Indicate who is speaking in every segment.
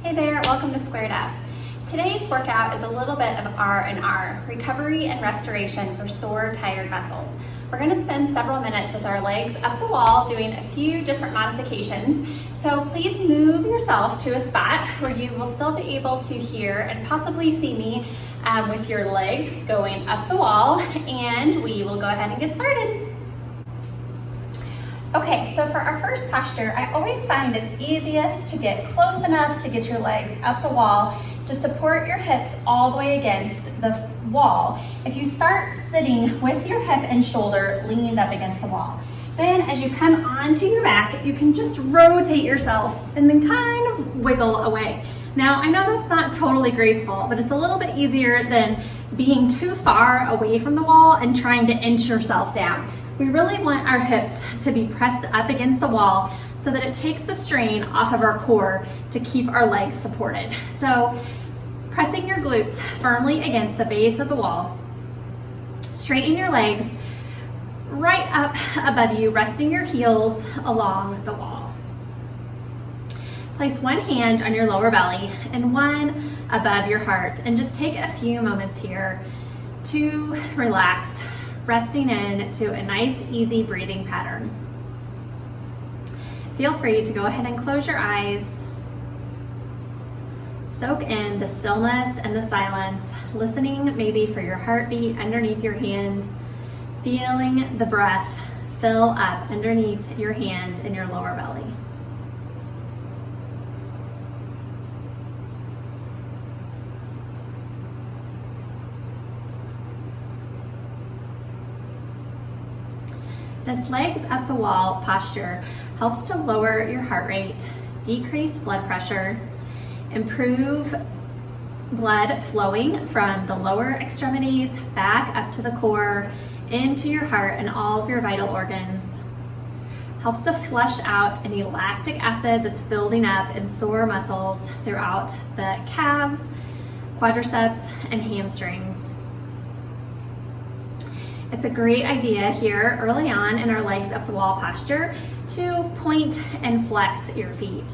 Speaker 1: Hey there, welcome to Squared Up. Today's workout is a little bit of R&R, recovery and restoration for sore, tired muscles. We're going to spend several minutes with our legs up the wall doing a few different modifications. So please move yourself to a spot where you will still be able to hear and possibly see me with your legs going up the wall, and we will go ahead and get started. Okay, so for our first posture, I always find it's easiest to get close enough to get your legs up the wall to support your hips all the way against the wall. If you start sitting with your hip and shoulder leaned up against the wall, then as you come onto your back, you can just rotate yourself and then kind of wiggle away. Now, I know that's not totally graceful, but it's a little bit easier than being too far away from the wall and trying to inch yourself down. We really want our hips to be pressed up against the wall so that it takes the strain off of our core to keep our legs supported. So pressing your glutes firmly against the base of the wall, straighten your legs right up above you, resting your heels along the wall. Place one hand on your lower belly and one above your heart, and just take a few moments here to relax, resting in to a nice, easy breathing pattern. Feel free to go ahead and close your eyes. Soak in the stillness and the silence, listening maybe for your heartbeat underneath your hand, feeling the breath fill up underneath your hand and your lower belly. This legs up the wall posture helps to lower your heart rate, decrease blood pressure, improve blood flowing from the lower extremities back up to the core, into your heart and all of your vital organs. Helps to flush out any lactic acid that's building up in sore muscles throughout the calves, quadriceps, and hamstrings. It's a great idea here early on in our legs up the wall posture to point and flex your feet,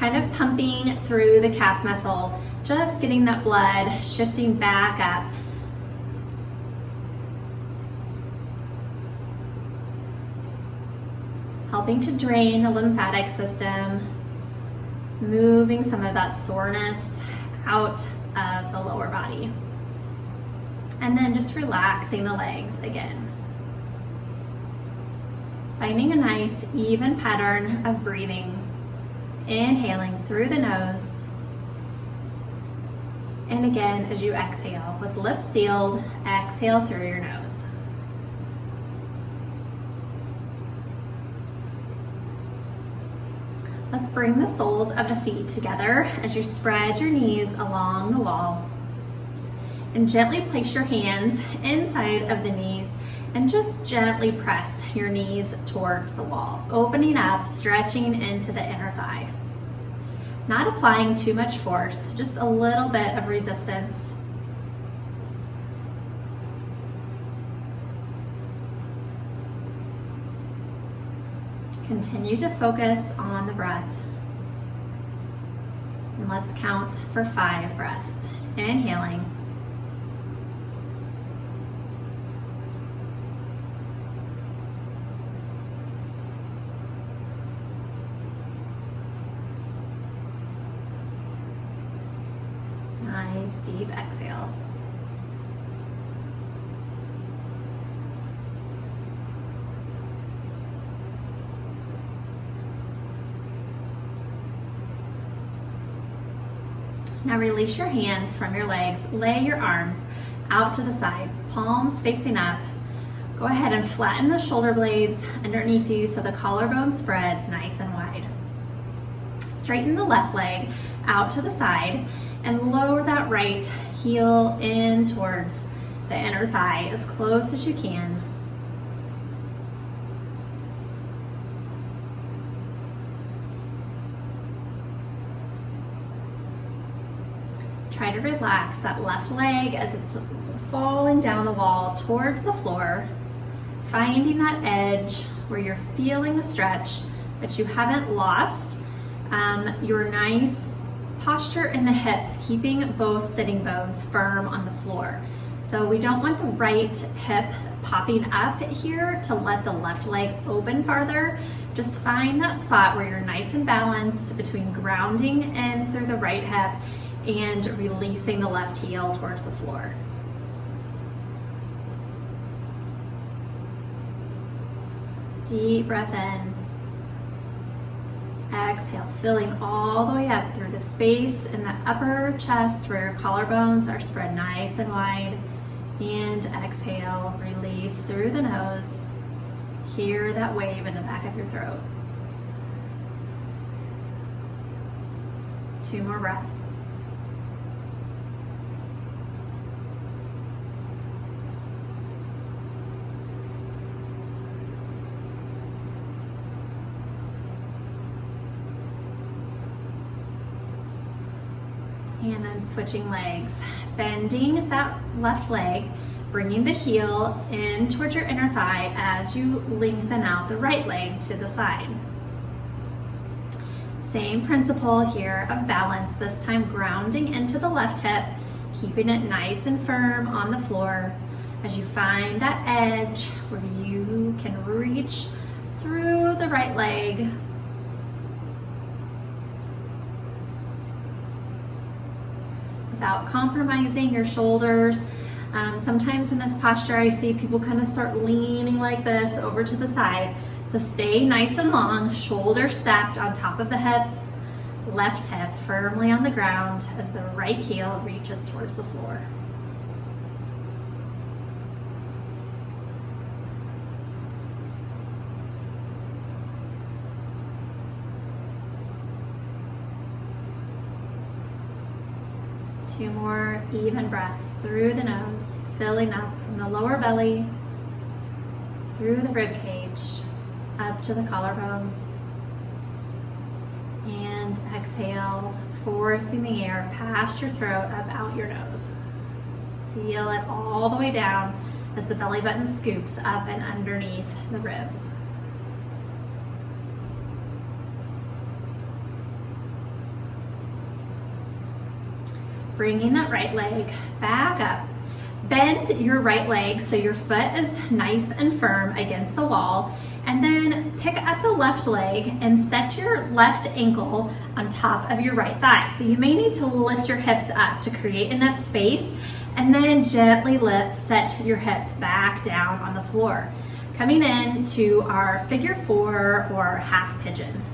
Speaker 1: kind of pumping through the calf muscle, just getting that blood shifting back up. Helping to drain the lymphatic system, moving some of that soreness out of the lower body. And then just relaxing the legs again. Finding a nice even pattern of breathing. Inhaling through the nose. And again, as you exhale, with lips sealed, exhale through your nose. Let's bring the soles of the feet together as you spread your knees along the wall. And gently place your hands inside of the knees and just gently press your knees towards the wall, opening up, stretching into the inner thigh. Not applying too much force, just a little bit of resistance. Continue to focus on the breath. And let's count for 5 breaths. Inhaling. Nice deep exhale. Now release your hands from your legs. Lay your arms out to the side, palms facing up. Go ahead and flatten the shoulder blades underneath you so the collarbone spreads nice and wide. Straighten the left leg out to the side and lower that right heel in towards the inner thigh as close as you can. Try to relax that left leg as it's falling down the wall towards the floor, finding that edge where you're feeling the stretch, but you haven't lost your nice posture in the hips, keeping both sitting bones firm on the floor. So we don't want the right hip popping up here to let the left leg open farther. Just find that spot where you're nice and balanced between grounding in through the right hip and releasing the left heel towards the floor. Deep breath in. Exhale, filling all the way up through the space in the upper chest where your collarbones are spread nice and wide. And exhale, release through the nose. Hear that wave in the back of your throat. 2 more breaths. And then switching legs, bending that left leg, bringing the heel in towards your inner thigh as you lengthen out the right leg to the side. Same principle here of balance, this time grounding into the left hip, keeping it nice and firm on the floor as you find that edge where you can reach through the right leg. Without compromising your shoulders. Sometimes in this posture, I see people kind of start leaning like this over to the side. So stay nice and long, shoulders stacked on top of the hips, left hip firmly on the ground as the right heel reaches towards the floor. Two more even breaths through the nose, filling up from the lower belly, through the rib cage, up to the collarbones. And exhale, forcing the air past your throat, up out your nose. Feel it all the way down as the belly button scoops up and underneath the ribs. Bringing that right leg back up. Bend your right leg so your foot is nice and firm against the wall, and then pick up the left leg and set your left ankle on top of your right thigh. So you may need to lift your hips up to create enough space, and then gently set your hips back down on the floor. Coming into our figure 4 or half pigeon.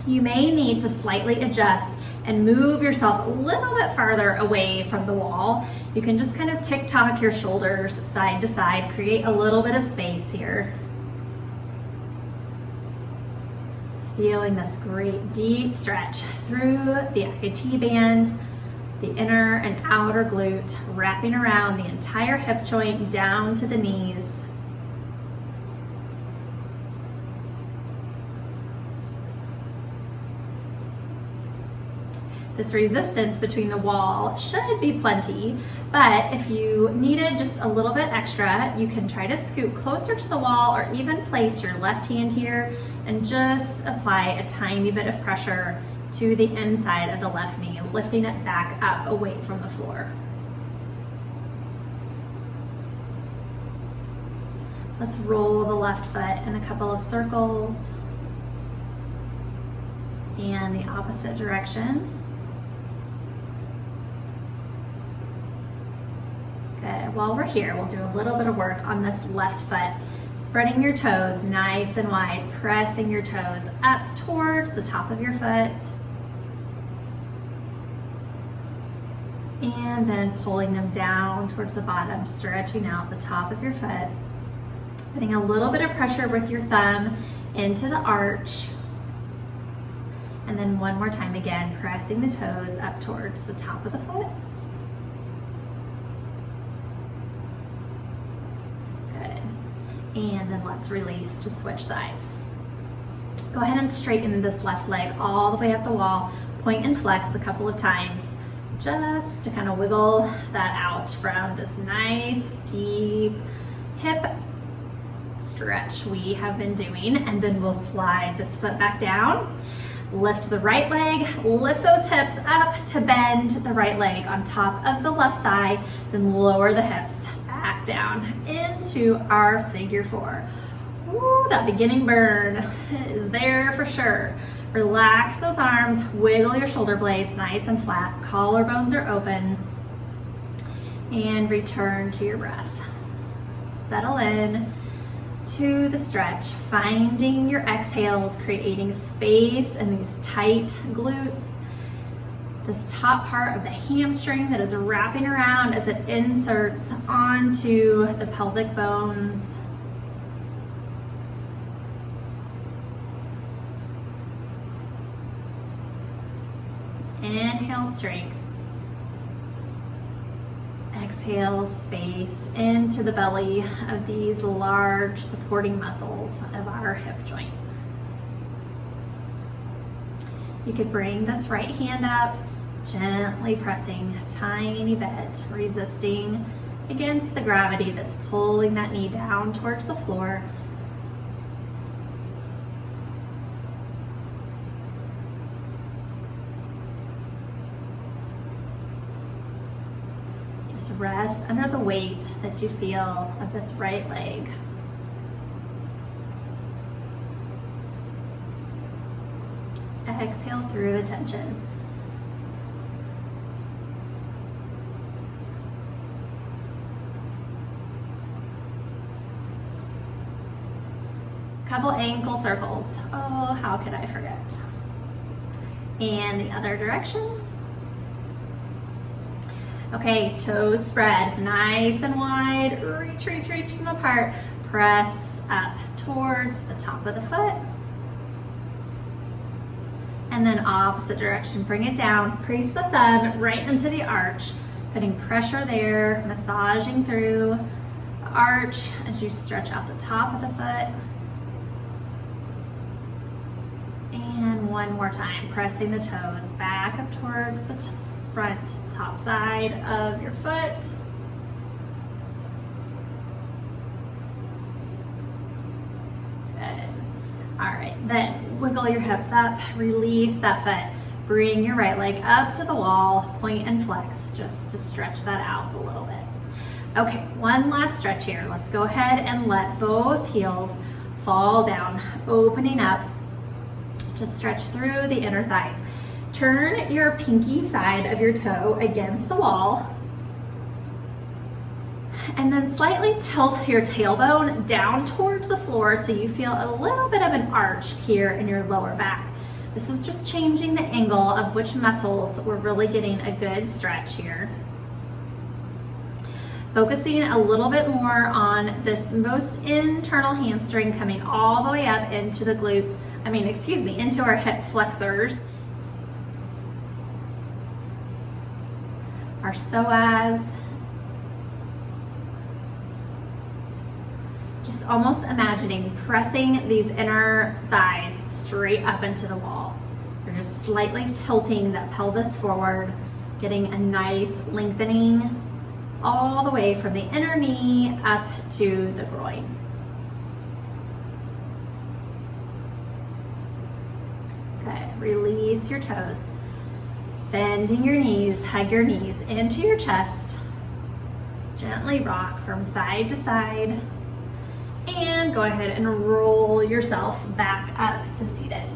Speaker 1: You may need to slightly adjust and move yourself a little bit farther away from the wall. You can just kind of tick-tock your shoulders side to side, create a little bit of space here. Feeling this great deep stretch through the IT band, the inner and outer glute, wrapping around the entire hip joint down to the knees. This resistance between the wall should be plenty, but if you needed just a little bit extra, you can try to scoot closer to the wall or even place your left hand here and just apply a tiny bit of pressure to the inside of the left knee, lifting it back up away from the floor. Let's roll the left foot in a couple of circles and the opposite direction. Good. While we're here, we'll do a little bit of work on this left foot. Spreading your toes nice and wide, pressing your toes up towards the top of your foot. And then pulling them down towards the bottom, stretching out the top of your foot. Putting a little bit of pressure with your thumb into the arch. And then one more time again, pressing the toes up towards the top of the foot. And then let's release to switch sides. Go ahead and straighten this left leg all the way up the wall. Point and flex a couple of times just to kind of wiggle that out from this nice deep hip stretch we have been doing. And then we'll slide this foot back down. Lift the right leg, lift those hips up to bend the right leg on top of the left thigh, then lower the hips back down into our figure four. Ooh, that beginning burn is there for sure. Relax those arms, wiggle your shoulder blades nice and flat, collarbones are open, and return to your breath. Settle in to the stretch, finding your exhales, creating space in these tight glutes, this top part of the hamstring that is wrapping around as it inserts onto the pelvic bones. Inhale, strength. Exhale, space into the belly of these large supporting muscles of our hip joint. You could bring this right hand up, gently pressing a tiny bit, resisting against the gravity that's pulling that knee down towards the floor. Rest under the weight that you feel of this right leg. Exhale through the tension. Couple ankle circles. Oh, how could I forget? And the other direction. Okay, toes spread, nice and wide, reach them apart. Press up towards the top of the foot. And then opposite direction, bring it down, crease the thumb right into the arch, putting pressure there, massaging through the arch as you stretch out the top of the foot. And one more time, pressing the toes back up towards the front top side of your foot. Good. All right, then wiggle your hips up, release that foot. Bring your right leg up to the wall, point and flex, just to stretch that out a little bit. Okay, one last stretch here. Let's go ahead and let both heels fall down, opening up to stretch through the inner thighs. Turn your pinky side of your toe against the wall and then slightly tilt your tailbone down towards the floor so you feel a little bit of an arch here in your lower back. This is just changing the angle of which muscles we're really getting a good stretch here. Focusing a little bit more on this most internal hamstring coming all the way up into the glutes, into our hip flexors. Our psoas. Just almost imagining pressing these inner thighs straight up into the wall. You're just slightly tilting that pelvis forward, getting a nice lengthening all the way from the inner knee up to the groin. Good. Release your toes. Bending your knees, hug your knees into your chest. Gently rock from side to side. And go ahead and roll yourself back up to seated.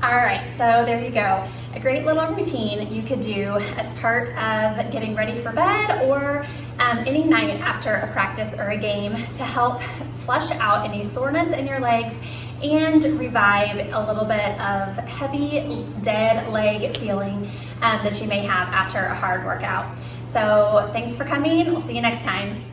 Speaker 1: All right, so there you go. A great little routine you could do as part of getting ready for bed or any night after a practice or a game to help flush out any soreness in your legs and revive a little bit of heavy, dead leg feeling that you may have after a hard workout. So thanks for coming. We'll see you next time.